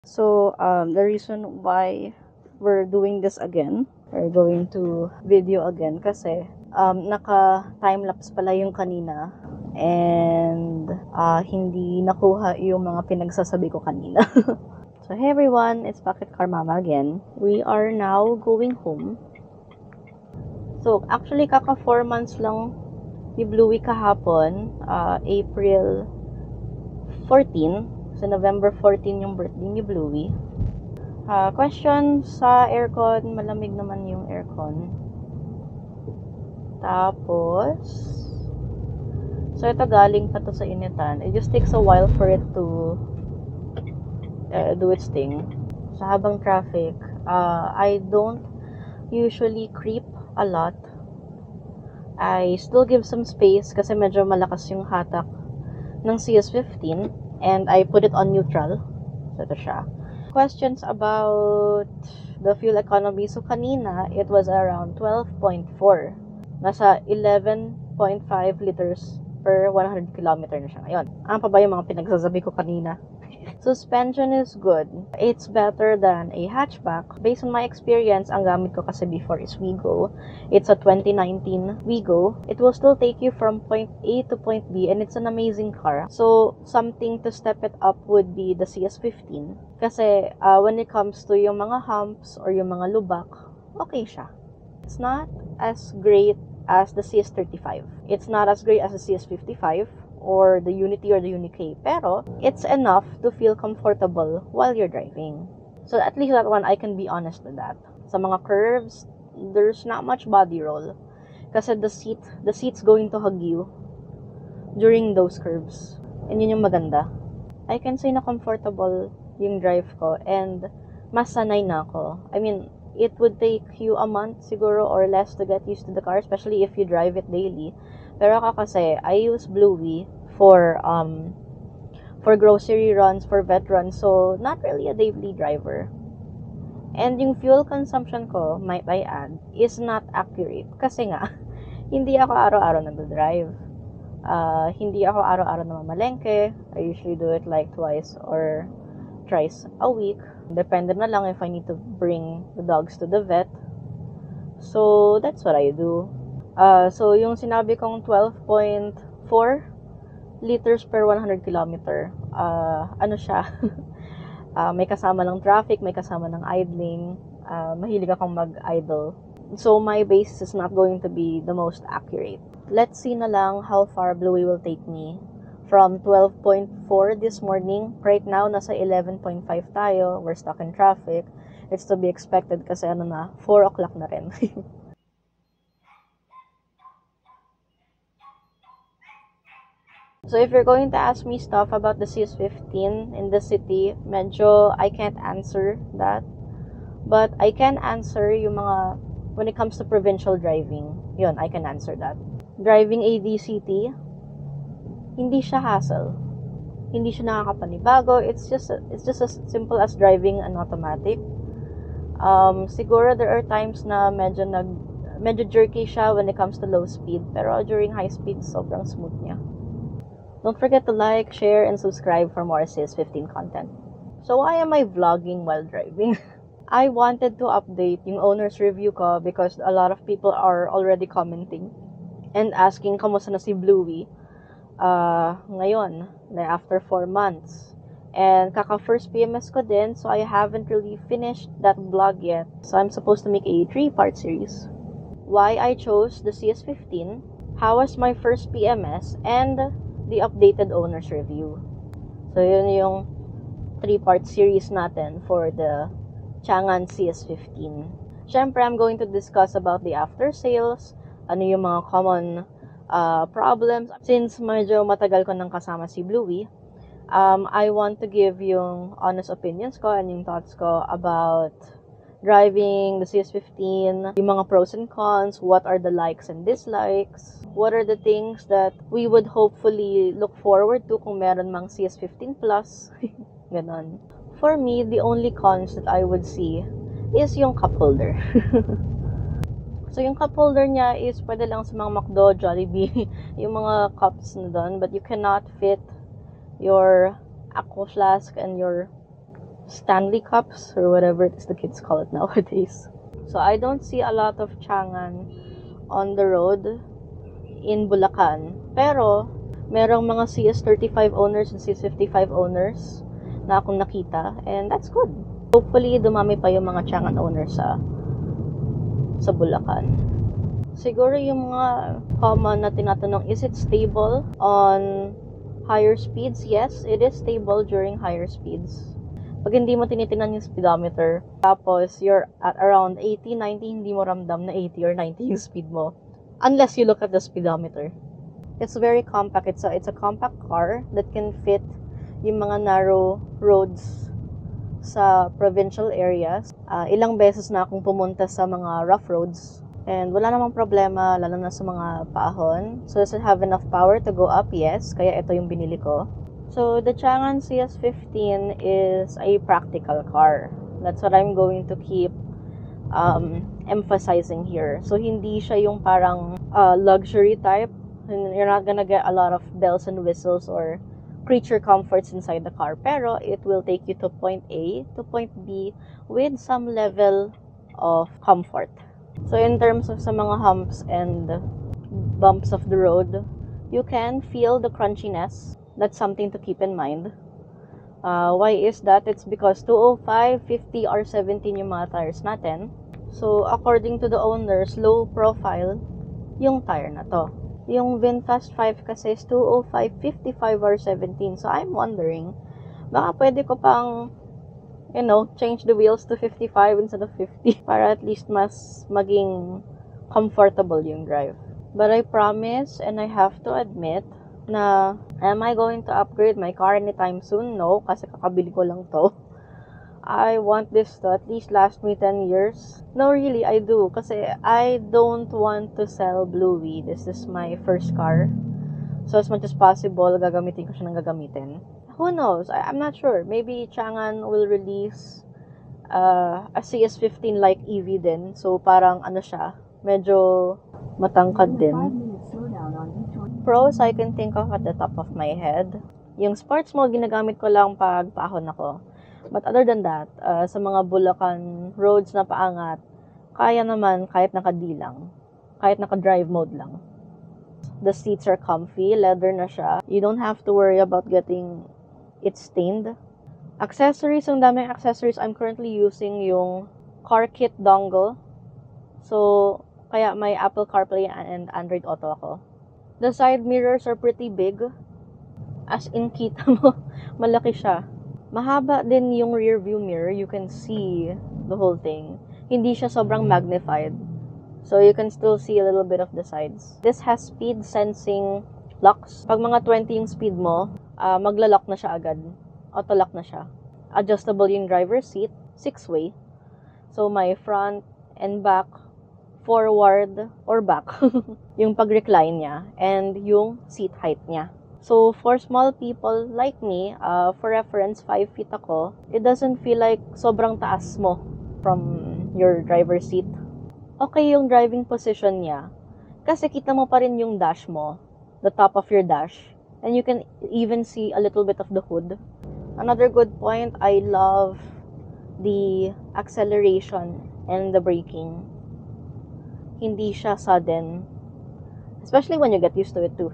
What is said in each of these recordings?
So, the reason why we're doing this again, we're going to video again kasi naka-time-lapse pala yung kanina and hindi nakuha yung mga pinagsasabi ko kanina. So, hey everyone, it's Bakit Car Mama again. We are now going home. So, actually, kaka 4 months lang ni Bluey kahapon, April 14. So, November 14 yung birthday ni Bluey. Question sa aircon, malamig naman yung aircon. Tapos, so ito galing pa to sa initan. It just takes a while for it to do its thing. So, habang traffic, I don't usually creep a lot. I still give some space kasi medyo malakas yung hatak ng CS15 and I put it on neutral. So, ito siya. Questions about the fuel economy. So, kanina, it was around 12.4. Nasa 11.5 liters per 100 kilometer na siya ngayon. Ano pa ba yung mga pinagsasabi ko kanina? Suspension is good. It's better than a hatchback. Based on my experience, ang gamit ko kasi before is Wigo. It's a 2019 Wigo. It will still take you from point A to point B and it's an amazing car. So, something to step it up would be the CS15. Kasi when it comes to yung mga humps or yung mga lubak, okay siya. It's not as great as the CS35. It's not as great as the CS55 or the Unity or the Uni-K, pero it's enough to feel comfortable while you're driving. So at least that one, I can be honest with that. Sa mga curves, there's not much body roll. Kasi the seat's going to hug you during those curves. And yun yung maganda. I can say na comfortable yung drive ko and mas sanay na ako. I mean, it would take you a month siguro or less to get used to the car, especially if you drive it daily. Pero ako kasi, I use Bluey for grocery runs, for vet runs, so not really a daily driver. And yung fuel consumption ko, might I add, is not accurate. Kasi nga, hindi ako araw-araw nag-drive. Hindi ako araw-araw namamalengke. I usually do it like twice or thrice a week. Depende na lang if I need to bring the dogs to the vet. So, that's what I do. So, yung sinabi kong 12.4 liters per 100 kilometer, ano siya? May kasama ng traffic, may kasama ng idling, mahilig akong mag-idle. So, my base is not going to be the most accurate. Let's see na lang how far Bluey will take me. From 12.4 this morning, right now, nasa 11.5 tayo. We're stuck in traffic. It's to be expected kasi 4 o'clock na rin. So, if you're going to ask me stuff about the CS15 in the city, medyo I can't answer that. But I can answer yung mga, when it comes to provincial driving, yun, I can answer that. Driving ADCT, hindi siya hassle. Hindi siya nakakapanibago. It's just as simple as driving an automatic. Siguro there are times na medyo jerky siya when it comes to low speed. Pero during high speed, sobrang smooth niya. Don't forget to like, share, and subscribe for more CS15 content. So why am I vlogging while driving? I wanted to update yung owner's review ko because a lot of people are already commenting and asking kamusta na si Bluey ngayon, after 4 months. And kaka first PMS ko din, so I haven't really finished that vlog yet. So I'm supposed to make a 3-part series. Why I chose the CS15, how was my first PMS, and the updated owner's review. So, yun yung 3-part series natin for the Changan CS15. Syempre, I'm going to discuss about the after sales, ano yung mga common problems. Since medyo matagal ko nang kasama si Bluey, I want to give yung honest opinions ko and yung thoughts ko about driving the CS15, yung mga pros and cons, what are the likes and dislikes, what are the things that we would hopefully look forward to kung meron mang CS15 Plus, ganon. For me, the only cons that I would see is yung cup holder. So, yung cup holder niya is pwede lang sa mga McDo, Jollibee, yung mga cups na doon, but you cannot fit your aqua flask and your Stanley Cups or whatever it is the kids call it nowadays. So I don't see a lot of Changan on the road in Bulacan. Pero merong mga CS35 owners and CS55 owners na akong nakita, and that's good. Hopefully dumami pa yung mga Changan owners sa Bulacan. Siguro yung mga common na tinatanong, is it stable on higher speeds? Yes, it is stable during higher speeds. Pag hindi mo tinitingnan yung speedometer, tapos you're at around 80, 90, hindi mo ramdam na 80 or 90 yung speed mo. Unless you look at the speedometer. It's very compact. It's a compact car that can fit yung mga narrow roads sa provincial areas. Ilang beses na akong pumunta sa mga rough roads. And wala namang problema, lalo na sa mga paahon. So, does it have enough power to go up? Yes. Kaya ito yung binili ko. So, the Changan CS15 is a practical car. That's what I'm going to keep emphasizing here. So, hindi siya yung parang luxury type. You're not gonna get a lot of bells and whistles or creature comforts inside the car. Pero, it will take you to point A to point B with some level of comfort. So, in terms of sa mga humps and bumps of the road, you can feel the crunchiness. That's something to keep in mind. Why is that? It's because 205, 50, or 17 yung mga tires natin. So, according to the owners, low profile yung tire na to. Yung VinFast 5 kasi is 205, 55, or 17. So, I'm wondering, baka pwede ko pang, change the wheels to 55 instead of 50 para at least mas maging comfortable yung drive. But I promise, and I have to admit, na am I going to upgrade my car anytime soon? No, kasi kakabili ko lang to. I want this to at least last me 10 years. No, really, I do. Kasi I don't want to sell Bluey. This is my first car. So, as much as possible, gagamitin ko siya ng gagamitin. Who knows? I'm not sure. Maybe Changan will release a CS15 like EV din. So, parang siya, medyo matangkad din. Pros I can think of at the top of my head. Yung sports mode, ginagamit ko lang pag paahon ako. But other than that, sa mga Bulacan roads na paangat, kaya naman kahit nakadilang. Kahit naka-drive mode lang. The seats are comfy, leather na siya. You don't have to worry about getting it stained. Accessories, ang daming accessories. I'm currently using yung car kit dongle. So, kaya may Apple CarPlay and Android Auto ako. The side mirrors are pretty big. As in, kita mo, malaki siya. Mahaba din yung rear view mirror. You can see the whole thing. Hindi siya sobrang magnified. So, you can still see a little bit of the sides. This has speed sensing locks. Pag mga 20 yung speed mo, magla-lock na siya agad. Auto-lock na siya. Adjustable yung driver's seat. 6-way. So, my front and back, forward or back yung pag-recline niya and yung seat height niya. So, for small people like me, for reference, 5 feet ako, it doesn't feel like sobrang taas mo from your driver's seat. Okay yung driving position niya kasi kita mo pa rin yung dash mo, the top of your dash, and you can even see a little bit of the hood. Another good point, I love the acceleration and the braking. Hindi siya sudden. Especially when you get used to it too.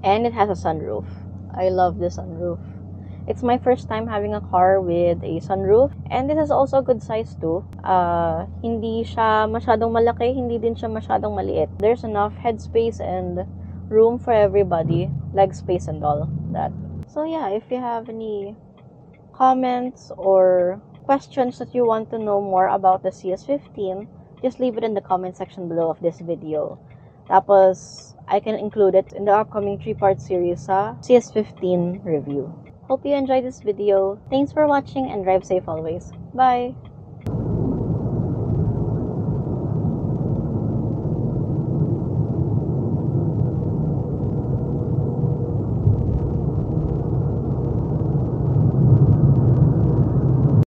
And it has a sunroof. I love the sunroof. It's my first time having a car with a sunroof. And this is also a good size too. Hindi siya masyadong malaki, hindi din siya masyadong maliit. There's enough headspace and room for everybody. Leg space and all that. So yeah, if you have any comments or questions that you want to know more about the CS15, just leave it in the comment section below of this video. Tapos, I can include it in the upcoming 3-part series sa CS15 review. Hope you enjoyed this video. Thanks for watching and drive safe always. Bye!